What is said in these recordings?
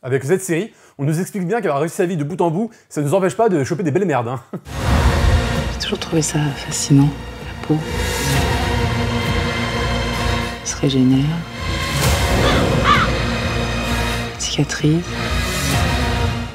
Avec cette série, on nous explique bien qu'avoir réussi sa vie de bout en bout, ça ne nous empêche pas de choper des belles merdes. Hein. J'ai toujours trouvé ça fascinant, la peau. Il se régénère. Cicatrice.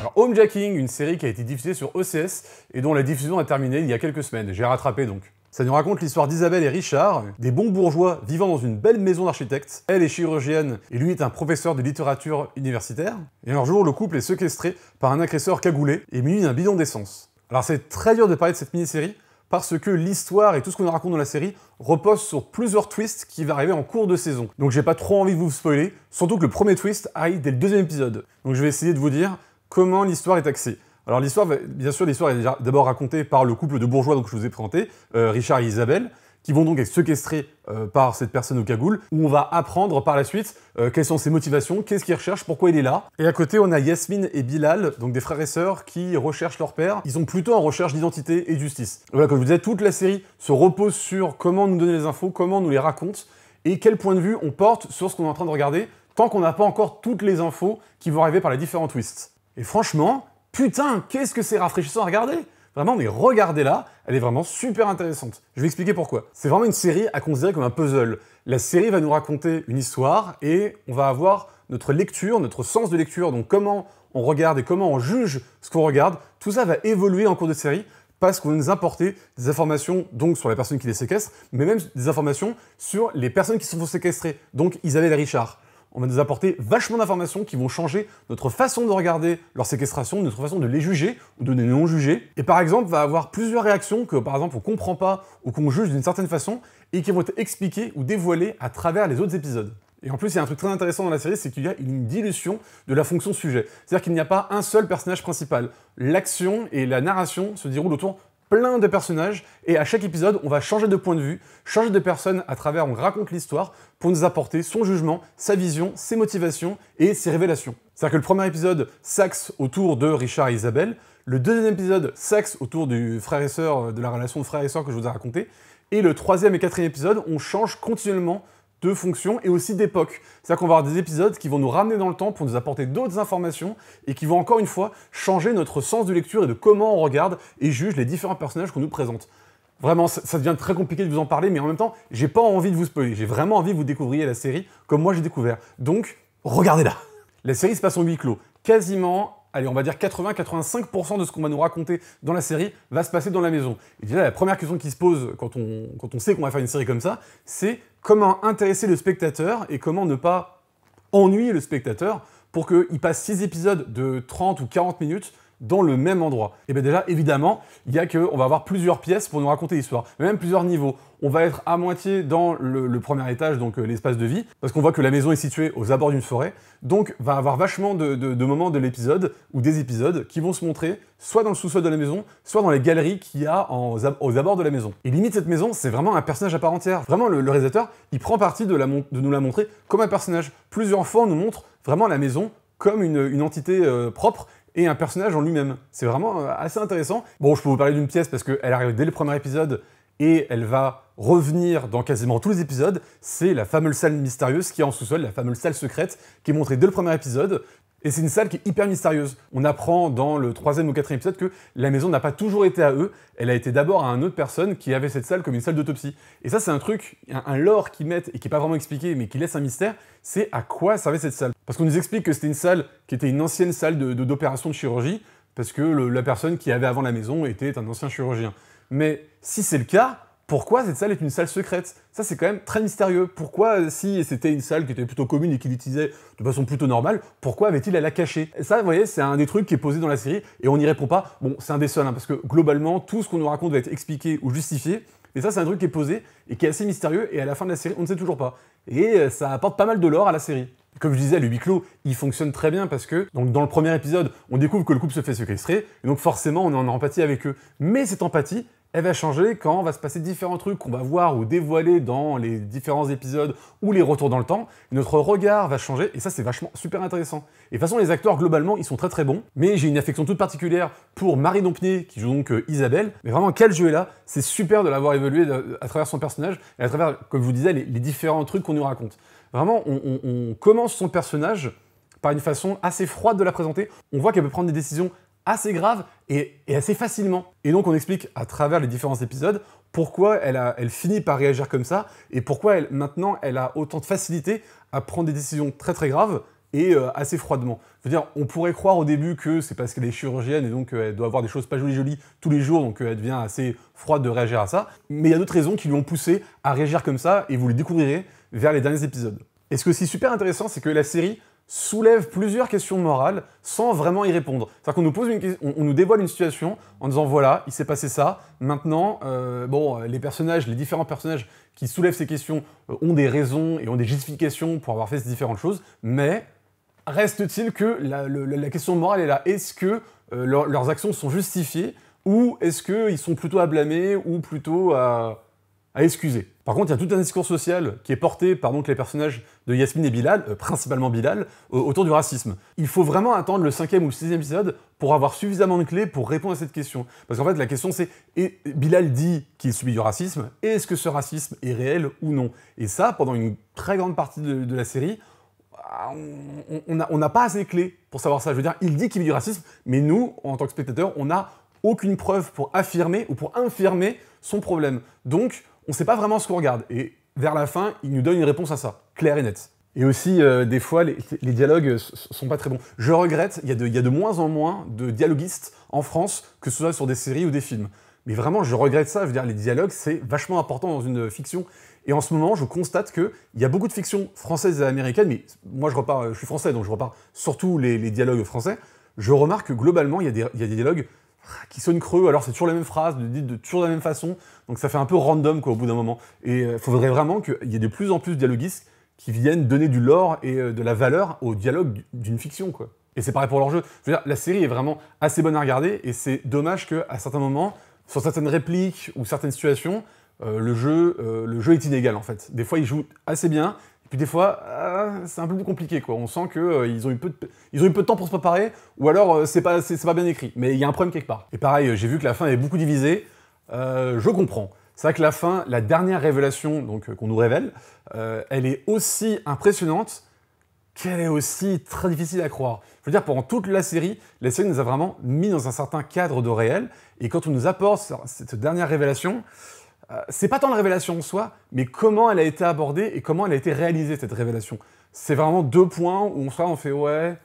Alors, Homejacking, une série qui a été diffusée sur OCS et dont la diffusion a terminé il y a quelques semaines. J'ai rattrapé donc. Ça nous raconte l'histoire d'Isabelle et Richard, des bons bourgeois vivant dans une belle maison d'architecte. Elle est chirurgienne et lui est un professeur de littérature universitaire. Et un jour, le couple est séquestré par un agresseur cagoulé et muni d'un bidon d'essence. Alors c'est très dur de parler de cette mini-série parce que l'histoire et tout ce qu'on nous raconte dans la série repose sur plusieurs twists qui vont arriver en cours de saison. Donc j'ai pas trop envie de vous spoiler, surtout que le premier twist arrive dès le deuxième épisode. Donc je vais essayer de vous dire comment l'histoire est axée. Alors l'histoire, bien sûr, l'histoire est d'abord racontée par le couple de bourgeois que je vous ai présenté, Richard et Isabelle, qui vont donc être séquestrés par cette personne au cagoule, où on va apprendre par la suite quelles sont ses motivations, qu'est-ce qu'il recherche, pourquoi il est là. Et à côté, on a Yasmine et Bilal, donc des frères et sœurs qui recherchent leur père. Ils sont plutôt en recherche d'identité et de justice. Voilà, comme je vous disais, toute la série se repose sur comment nous donner les infos, comment on nous les raconte, et quel point de vue on porte sur ce qu'on est en train de regarder, tant qu'on n'a pas encore toutes les infos qui vont arriver par les différents twists. Et franchement, putain, qu'est-ce que c'est rafraîchissant à regarder! Vraiment, mais regardez-la, elle est vraiment super intéressante. Je vais expliquer pourquoi. C'est vraiment une série à considérer comme un puzzle. La série va nous raconter une histoire et on va avoir notre lecture, notre sens de lecture, donc comment on regarde et comment on juge ce qu'on regarde. Tout ça va évoluer en cours de série parce qu'on va nous apporter des informations donc sur la personne qui les séquestre, mais même des informations sur les personnes qui se font séquestrer, donc Isabelle et Richard. On va nous apporter vachement d'informations qui vont changer notre façon de regarder leur séquestration, notre façon de les juger ou de les non-juger. Et par exemple, va avoir plusieurs réactions que par exemple on comprend pas ou qu'on juge d'une certaine façon et qui vont être expliquées ou dévoilées à travers les autres épisodes. Et en plus, il y a un truc très intéressant dans la série, c'est qu'il y a une dilution de la fonction sujet. C'est-à-dire qu'il n'y a pas un seul personnage principal. L'action et la narration se déroulent autour plein de personnages, et à chaque épisode, on va changer de point de vue, changer de personne à travers, on raconte l'histoire pour nous apporter son jugement, sa vision, ses motivations et ses révélations. C'est-à-dire que le premier épisode s'axe autour de Richard et Isabelle, le deuxième épisode s'axe autour du frère et sœur, de la relation de frère et sœur que je vous ai raconté, et le troisième et quatrième épisode, on change continuellement de fonction et aussi d'époque. C'est-à-dire qu'on va avoir des épisodes qui vont nous ramener dans le temps pour nous apporter d'autres informations et qui vont encore une fois changer notre sens de lecture et de comment on regarde et juge les différents personnages qu'on nous présente. Vraiment, ça devient très compliqué de vous en parler, mais en même temps, j'ai pas envie de vous spoiler. J'ai vraiment envie que vous découvriez la série comme moi j'ai découvert. Donc, regardez-la. La série se passe en huis clos. Quasiment, allez, on va dire 80-85% de ce qu'on va nous raconter dans la série va se passer dans la maison. Et déjà, la première question qui se pose quand on sait qu'on va faire une série comme ça, c'est comment intéresser le spectateur et comment ne pas ennuyer le spectateur pour qu'il passe 6 épisodes de 30 ou 40 minutes dans le même endroit. Et bien déjà, évidemment, on va avoir plusieurs pièces pour nous raconter l'histoire, mais même plusieurs niveaux. On va être à moitié dans le premier étage, donc l'espace de vie, parce qu'on voit que la maison est située aux abords d'une forêt, donc va avoir vachement de moments de l'épisode, ou des épisodes, qui vont se montrer soit dans le sous-sol de la maison, soit dans les galeries qu'il y a aux abords de la maison. Et limite, cette maison, c'est vraiment un personnage à part entière. Vraiment, le réalisateur, il prend parti de nous la montrer comme un personnage. Plusieurs fois, on nous montre vraiment la maison comme une entité propre, et un personnage en lui-même. C'est vraiment assez intéressant. Bon, je peux vous parler d'une pièce parce qu'elle arrive dès le premier épisode et elle va revenir dans quasiment tous les épisodes. C'est la fameuse salle mystérieuse qui est en sous-sol, la fameuse salle secrète qui est montrée dès le premier épisode. Et c'est une salle qui est hyper mystérieuse. On apprend dans le troisième ou quatrième épisode que la maison n'a pas toujours été à eux. Elle a été d'abord à une autre personne qui avait cette salle comme une salle d'autopsie. Et ça, c'est un truc, un lore qu'ils mettent et qui n'est pas vraiment expliqué, mais qui laisse un mystère, c'est à quoi servait cette salle. Parce qu'on nous explique que c'était une salle qui était une ancienne salle d'opération de chirurgie, parce que la personne qui avait avant la maison était un ancien chirurgien. Mais si c'est le cas, pourquoi cette salle est une salle secrète? Ça, c'est quand même très mystérieux. Pourquoi, si c'était une salle qui était plutôt commune et qu'il l'utilisait de façon plutôt normale, pourquoi avait-il à la cacher? Et ça, vous voyez, c'est un des trucs qui est posé dans la série et on n'y répond pas. Bon, c'est un des seuls, hein, parce que globalement, tout ce qu'on nous raconte va être expliqué ou justifié. Mais ça, c'est un truc qui est posé et qui est assez mystérieux et à la fin de la série, on ne sait toujours pas. Et ça apporte pas mal de lore à la série. Comme je disais, le huis clos, il fonctionne très bien parce que donc dans le premier épisode, on découvre que le couple se fait séquestrer, et donc forcément, on est en empathie avec eux. Mais cette empathie, elle va changer quand va se passer différents trucs qu'on va voir ou dévoiler dans les différents épisodes ou les retours dans le temps. Notre regard va changer et ça, c'est vachement super intéressant. Et de toute façon, les acteurs, globalement, ils sont très très bons. Mais j'ai une affection toute particulière pour Marie Dompnier, qui joue donc Isabelle. Mais vraiment, quel jeu est là. C'est super de l'avoir évolué à travers son personnage et à travers, comme je vous disais, les différents trucs qu'on nous raconte. Vraiment, on commence son personnage par une façon assez froide de la présenter. On voit qu'elle peut prendre des décisions assez graves et assez facilement. Et donc on explique à travers les différents épisodes pourquoi elle finit par réagir comme ça et pourquoi maintenant elle a autant de facilité à prendre des décisions très très graves et assez froidement. Je veux dire, on pourrait croire au début que c'est parce qu'elle est chirurgienne et donc elle doit avoir des choses pas jolies tous les jours, donc elle devient assez froide de réagir à ça. Mais il y a d'autres raisons qui lui ont poussé à réagir comme ça et vous les découvrirez vers les derniers épisodes. Et ce qui est aussi super intéressant, c'est que la série soulève plusieurs questions morales sans vraiment y répondre. C'est-à-dire qu'on nous pose on nous dévoile une situation en disant voilà, il s'est passé ça, maintenant, les différents personnages qui soulèvent ces questions ont des raisons et ont des justifications pour avoir fait ces différentes choses, mais reste-t-il que la question morale est là. Est-ce que leurs actions sont justifiées ou est-ce qu'ils sont plutôt à blâmer ou plutôt à excuser? Par contre, il y a tout un discours social qui est porté par donc les personnages de Yasmine et Bilal, principalement Bilal, autour du racisme. Il faut vraiment attendre le 5e ou le 6e épisode pour avoir suffisamment de clés pour répondre à cette question. Parce qu'en fait, la question c'est, Bilal dit qu'il subit du racisme, est-ce que ce racisme est réel ou non? Et ça, pendant une très grande partie de la série, on n'a pas assez de clés pour savoir ça. Je veux dire, il dit qu'il vit du racisme, mais nous, en tant que spectateurs, on n'a aucune preuve pour affirmer ou pour infirmer son problème. Donc, on ne sait pas vraiment ce qu'on regarde. Et vers la fin, il nous donne une réponse à ça, claire et nette. Et aussi, des fois, les dialogues sont pas très bons. Je regrette, il y a de moins en moins de dialoguistes en France, que ce soit sur des séries ou des films. Mais vraiment, je regrette ça. Je veux dire, les dialogues, c'est vachement important dans une fiction. Et en ce moment, je constate qu'il y a beaucoup de fictions françaises et américaines, mais moi, je suis français, donc je repars surtout les dialogues français. Je remarque que globalement, il y a des dialogues qui sonnent creux, alors c'est toujours les mêmes phrases, dites toujours de la même façon, donc ça fait un peu random quoi, au bout d'un moment. Et il faudrait vraiment qu'il y ait de plus en plus de dialoguistes qui viennent donner du lore et de la valeur au dialogue d'une fiction, quoi. Et c'est pareil pour leur jeu. Je veux dire, la série est vraiment assez bonne à regarder, et c'est dommage qu'à certains moments, sur certaines répliques ou certaines situations, le jeu est inégal en fait. Des fois, ils jouent assez bien, et puis des fois, c'est un peu plus compliqué, quoi. On sent qu'ils ont eu peu de temps pour se préparer, ou alors c'est pas bien écrit. Mais il y a un problème quelque part. Et pareil, j'ai vu que la fin est beaucoup divisée. Je comprends. C'est vrai que la fin, la dernière révélation donc qu'on nous révèle, elle est aussi impressionnante qu'elle est aussi très difficile à croire. Je veux dire, pendant toute la série nous a vraiment mis dans un certain cadre de réel, et quand on nous apporte cette dernière révélation, c'est pas tant la révélation en soi, mais comment elle a été abordée et comment elle a été réalisée, cette révélation. C'est vraiment deux points où on fait ouais,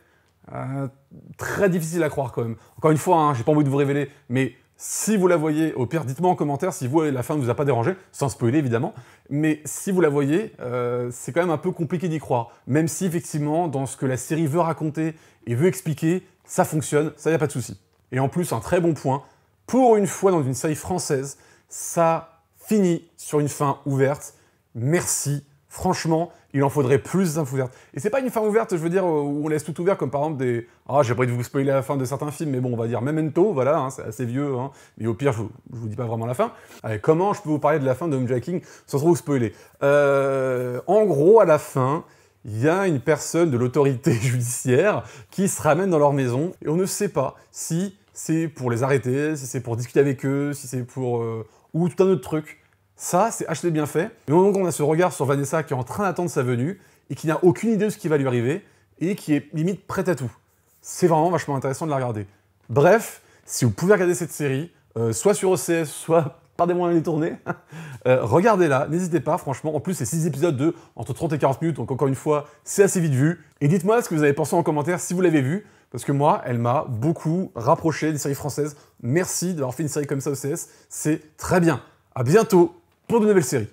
très difficile à croire quand même. Encore une fois, hein, j'ai pas envie de vous révéler, mais si vous la voyez, au pire, dites-moi en commentaire si vous, la fin ne vous a pas dérangé, sans spoiler évidemment, mais si vous la voyez, c'est quand même un peu compliqué d'y croire. Même si effectivement, dans ce que la série veut raconter et veut expliquer, ça fonctionne, ça y a pas de souci. Et en plus, un très bon point, pour une fois dans une série française, ça finit sur une fin ouverte. Merci. Franchement, il en faudrait plus d'infos ouvertes. Et c'est pas une fin ouverte, je veux dire, où on laisse tout ouvert, comme par exemple des... Ah, j'ai pas envie de vous spoiler la fin de certains films, mais bon, on va dire Memento, voilà, hein, c'est assez vieux, hein, mais au pire, je vous dis pas vraiment la fin. Allez, comment je peux vous parler de la fin de Homejacking sans trop vous spoiler? En gros, à la fin, il y a une personne de l'autorité judiciaire qui se ramène dans leur maison, et on ne sait pas si c'est pour les arrêter, si c'est pour discuter avec eux, si c'est pour... ou tout un autre truc. Ça, c'est acheté bien fait. Et donc, on a ce regard sur Vanessa qui est en train d'attendre sa venue et qui n'a aucune idée de ce qui va lui arriver et qui est limite prête à tout. C'est vraiment vachement intéressant de la regarder. Bref, si vous pouvez regarder cette série, soit sur OCS, soit par des moyens détournés, regardez-la, n'hésitez pas, franchement. En plus, c'est 6 épisodes de entre 30 et 40 minutes, donc encore une fois, c'est assez vite vu. Et dites-moi ce que vous avez pensé en commentaire si vous l'avez vu, parce que moi, elle m'a beaucoup rapproché des séries françaises. Merci d'avoir fait une série comme ça OCS, c'est très bien. À bientôt pour de nouvelles séries.